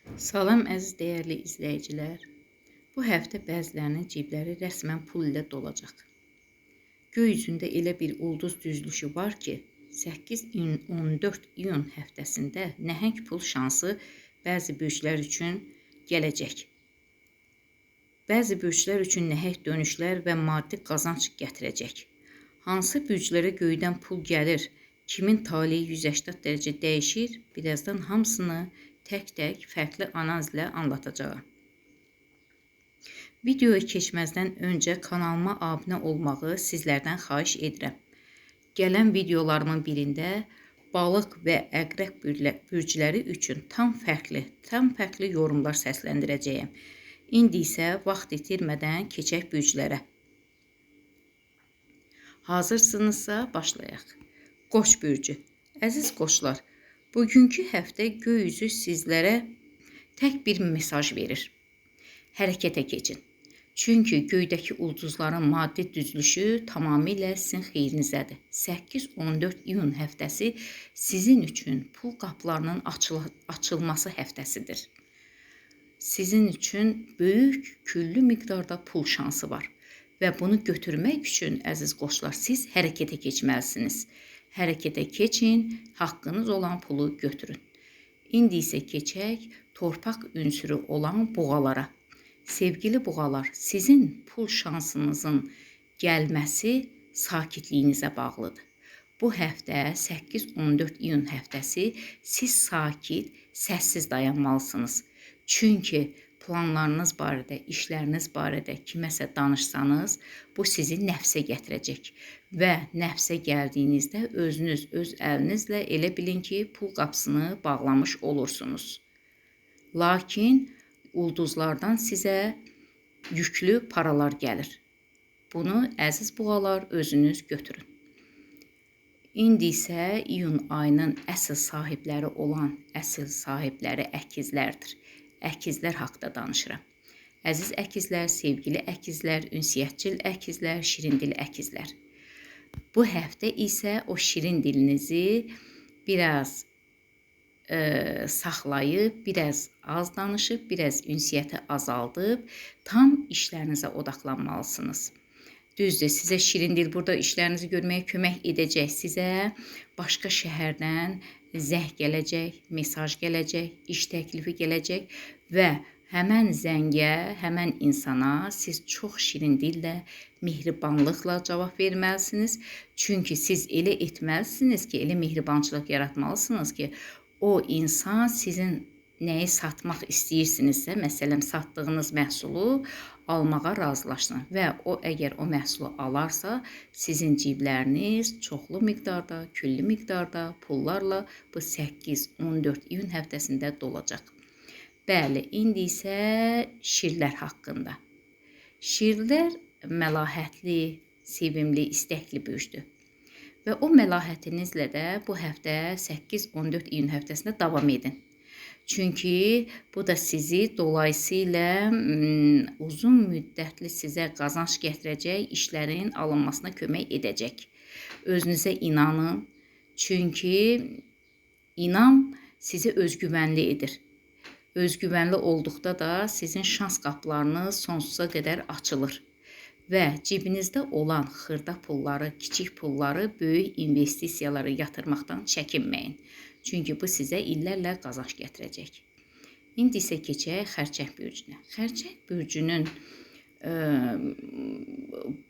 Salam əziz dəyərli izləyicilər. Bu həftə bəzilərinin cibləri rəsmən pul ilə dolacaq. Göy üzündə elə bir ulduz düzülüşü var ki, 8 iyun 14 iyun həftəsində nəhəng pul şansı bəzi bürclər üçün gələcək. Bəzi bürclər üçün nəhəng dönüşlər və maddi qazanc gətirəcək. Hansı bürclərə göydən pul gəlir, kimin taleyi 180 dərəcə dəyişir, birazdan hamısını tək-tək fərqli analizlə anlatacağım. Videoya keçməzdən öncə kanalıma abunə olmağı sizlərdən xahiş edirəm. Gələn videolarımın birində balıq və əqrəb bürcləri üçün tam fərqli yorumlar səsləndirəcəyəm. İndi isə vaxt itirmədən keçək bürclərə. Hazırsınızsa başlayaq. Qoç bürcü. Əziz qoçlar, bugünkü həftə göy üzü sizlərə tək bir mesaj verir. Hərəkətə keçin. Çünki göydəki ulduzların maddi düzülüşü tamamilə sizin xeyrinizədir. 8-14 iyun həftəsi sizin üçün pul qapılarının açılması həftəsidir. Sizin üçün böyük küllü miqdarda pul şansı var. Və bunu götürmək üçün, əziz qoçlar, siz hərəkətə keçməlisiniz. Hərəkətə keçin, haqqınız olan pulu götürün. İndi isə keçək torpaq ünsürü olan buğalara. Sevgili buğalar, sizin pul şansınızın gəlməsi sakitliyinizə bağlıdır. Bu həftə 8-14 iyun həftəsi siz sakit, səssiz dayanmalısınız. Çünki planlarınız barədə, işləriniz barədə kiməsə danışsanız, bu sizi nəfsə gətirəcək. Və nəfsə gəldiyinizdə özünüz öz əlinizlə elə bilin ki, pul qapısını bağlamış olursunuz. Lakin ulduzlardan sizə yüklü paralar gəlir. Bunu əziz buğalar özünüz götürün. İndi isə iyun ayının əsl sahibləri əkizlərdir. Əkizlər haqda danışıram. Əziz əkizlər, sevgili əkizlər, ünsiyyətçil əkizlər, şirin dil əkizlər. Bu həftə isə o şirin dilinizi biraz saxlayıb, biraz az danışıb, biraz ünsiyyəti azaldıb, tam işlərinizə odaqlanmalısınız. Düzdür, sizə şirin dil burada işlərinizi görməyə kömək edəcək. Sizə başqa şəhərdən zəng gələcək, mesaj gələcək, iş təklifi gələcək və həmən zəngə, həmən insana siz çox şirin dillə, mehribanlıqla cavab verməlisiniz. Çünki siz elə etməlisiniz ki, elə mehribançılıq yaratmalısınız ki, o insan sizin nəyi satmaq istəyirsinizsə, məsələn, satdığınız məhsulu almağa razılaşsın və o əgər o məhsulu alarsa, sizin cibləriniz çoxlu miqdarda, küllü miqdarda pullarla bu 8-14 iyun həftəsində dolacaq. Bəli, indi isə şirlər haqqında. Şirlər məlahətli, sevimli, istəkli bürcdür. Və o məlahətinizlə də bu həftə 8-14 iyun həftəsində davam edin. Çünki bu da sizi dolayısıyla uzun müddətli sizə qazanc gətirəcək işlərin alınmasına kömək edəcək. Özünüzə inanın. Çünki inam sizi özgüvənli edir. Özgüvənli olduqda da sizin şans qapılarınız sonsuza qədər açılır. Və cibinizdə olan xırda pulları, kiçik pulları böyük investisiyalara yatırmaqdan çəkinməyin. Çünki bu sizə illərlə qazanc gətirəcək. İndi isə keçək xərçəng bürcünə. Xərçəng bürcünün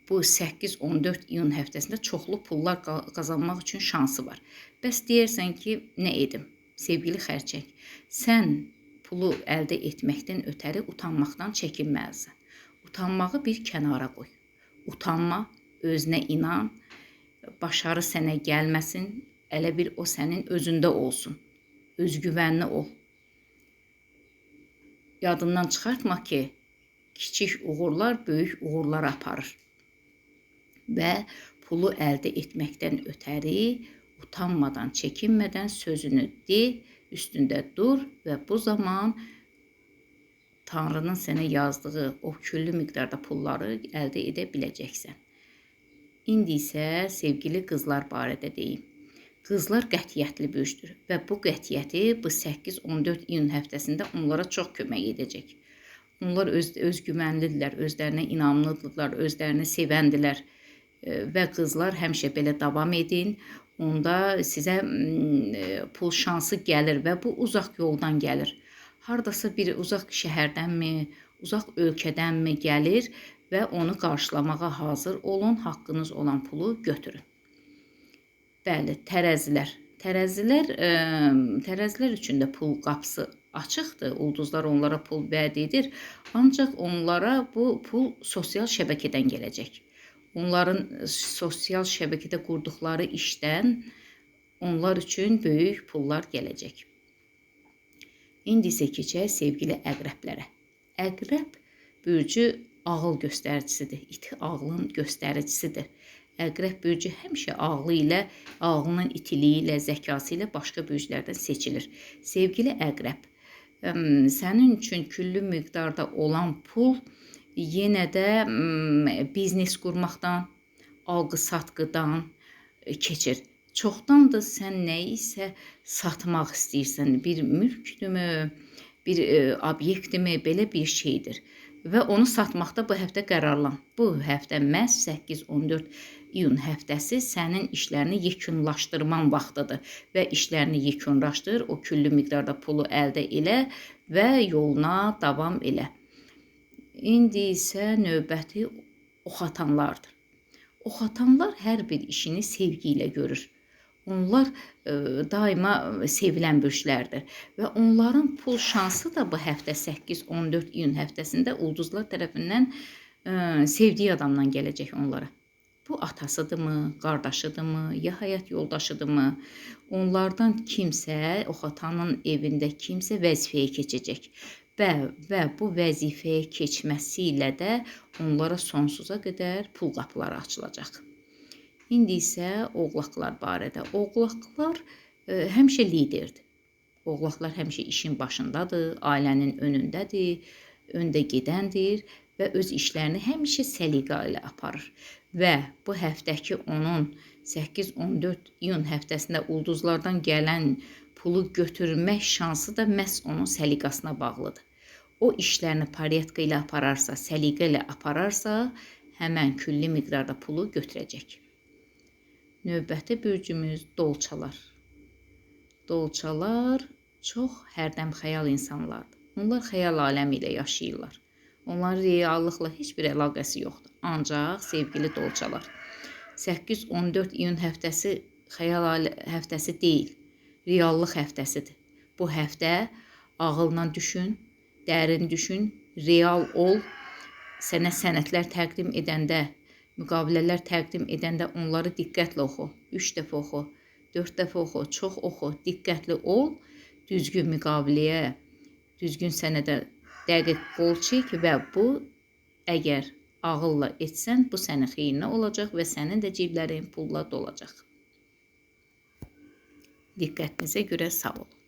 bu 8-14 iyun həftəsində çoxlu pullar qazanmaq üçün şansı var. Bəs deyərsən ki, nə edim? Sevgili xərçəng, sən pulu əldə etməkdən ötəri utanmaqdan çəkinməlisən. Utanmağı bir kənara qoy. Utanma, özünə inan, başarı sənə gəlməsin, elə bir o sənin özündə olsun. Özgüvənli ol. Yadından çıxartma ki, kiçik uğurlar böyük uğurlar aparır. Və pulu əldə etməkdən ötəri utanmadan, çəkinmədən sözünü de, üstündə dur və bu zaman Tanrının sənə yazdığı o küllü miqdarda pulları əldə edə biləcəksən. İndi isə sevgili qızlar barədə deyim. Qızlar qətiyyətli bürcdür və bu qətiyyəti bu 8-14 iyun həftəsində onlara çox kömək edəcək. Onlar özgüvənlidirlər, özlərinə inamlıdırlar, özlərini sevəndilər və qızlar həmişə belə davam edin. Onda sizə pul şansı gəlir və bu uzaq yoldan gəlir. Hardasa bir uzaq şəhərdənmi, uzaq ölkədənmi gəlir və onu qarşılamağa hazır olun, haqqınız olan pulu götürün. Bəli, tərəzilər. Tərəzilər üçün də pul qapısı açıqdır. Ulduzlar onlara pul vəd edir. Ancaq onlara bu pul sosial şəbəkədən gələcək. Onların sosial şəbəkədə qurduqları işdən onlar üçün böyük pullar gələcək. İndi isə keçək sevgili əqrəblərə. Əqrəb bürcü ağıl göstəricisidir. İti ağlın göstəricisidir. Əqrəb bürcü həmişə ağlı ilə, ağlının itiliyi ilə, zəkası ilə başqa bürclərdən seçilir. Sevgili əqrəb, sənin üçün küllü miqdarda olan pul yenə də biznes qurmaqdan, alqı-satqıdan keçir. Çoxdandır sən nəyisə satmaq istəyirsən, bir mülkdürmü, bir obyektdirmi, belə bir şeydir. Və onu satmaqda bu həftə qərarlan. Bu həftə məhz 8-14 iyun həftəsi sənin işlərini yekunlaşdırman vaxtıdır. Və işlərini yekunlaşdır, o küllü miqdarda pulu əldə elə və yoluna davam elə. İndi isə növbəti oxatanlardır. Oxatanlar hər bir işini sevgi ilə görür. Onlar daima sevilən bürclərdir və onların pul şansı da bu həftə 8-14 iyun həftəsində ulduzlar tərəfindən sevdiyi adamdan gələcək onlara. Bu atasıdırmı, qardaşıdırmı, ya həyat yoldaşıdırmı? Onlardan kimsə, oxatanın evində kimsə vəzifəyə keçəcək və bu vəzifəyə keçməsi ilə də onlara sonsuza qədər pul qapıları açılacaq. İndi isə oğlaqlar barədə. Oğlaqlar həmişə liderdir. Oğlaqlar həmişə işin başındadır, ailənin önündədir, öndə gedəndir və öz işlərini həmişə səliqə ilə aparır. Və bu həftəki onun 8-14 iyun həftəsində ulduzlardan gələn pulu götürmək şansı da məhz onun səliqasına bağlıdır. O işlərini pariyetqa ilə apararsa, səliqə ilə apararsa, həmən külli miqdarda pulu götürəcək. Növbəti bürcümüz dolçalar. Dolçalar çox hərdəm xəyal insanlardır. Onlar xəyal aləmi ilə yaşayırlar. Onların reallıqla heç bir əlaqəsi yoxdur. Ancaq sevgili dolçalar, 8-14 iyun həftəsi xəyal həftəsi deyil, reallıq həftəsidir. Bu həftə ağılla düşün, dərin düşün, real ol, sənə sənədlər təqdim edəndə, müqavilələr təqdim edəndə onları diqqətlə oxu. 3 dəfə oxu, 4 dəfə oxu, çox oxu, diqqətli ol. Düzgün müqaviləyə, düzgün sənədə dəqiq qol çək və bu əgər ağılla etsən, bu sənin xeyrinə olacaq və sənin də ciblərin pulla dolacaq. Diqqətinizə görə sağ olun.